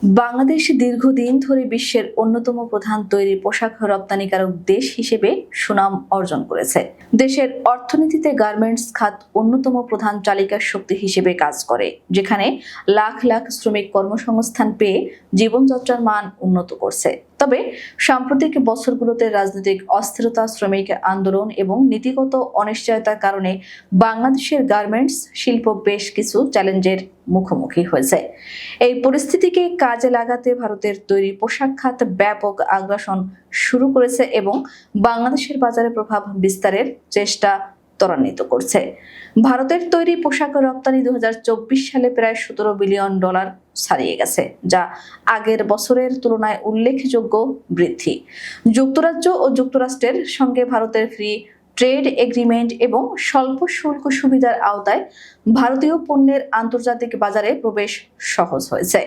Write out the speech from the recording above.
বাংলাদেশ দীর্ঘদিন ধরে বিশ্বের অন্যতম প্রধান তৈরি পোশাক রপ্তানিকারক দেশ হিসেবে সুনাম অর্জন করেছে। দেশের অর্থনীতিতে গার্মেন্টস খাত অন্যতম প্রধান চালিকা শক্তি হিসেবে কাজ করে, যেখানে লাখ লাখ শ্রমিক কর্মসংস্থান পেয়ে জীবনযাত্রার মান উন্নত করছে। তবে সাম্প্রতিক বছরগুলোতে রাজনৈতিক অস্থিরতা, শ্রমিক আন্দোলন এবং নীতিগত অনিশ্চয়তার কারণে বাংলাদেশের গার্মেন্টস শিল্প বেশ কিছু চ্যালেঞ্জের মুখোমুখি হয়েছে। এই পরিস্থিতিকে কাজে লাগাতে ভারতের তৈরি পোশাক খাত ব্যাপক আগ্রাসন শুরু করেছে এবং বাংলাদেশের বাজারে প্রভাব বিস্তারের চেষ্টা ত্বরান্বিত করছে। ভারতের তৈরি পোশাক রপ্তানি 2024 সালে প্রায় $17 বিলিয়ন ছাড়িয়ে গেছে, যা আগের বছরের তুলনায় উল্লেখযোগ্য বৃদ্ধি। যুক্তরাজ্য ও যুক্তরাষ্ট্রের সঙ্গে ভারতের ফ্রি ট্রেড এগ্রিমেন্ট এবং স্বল্প শুল্ক সুবিধার আওতায় ভারতীয় পণ্যের আন্তর্জাতিক বাজারে প্রবেশ সহজ হয়েছে।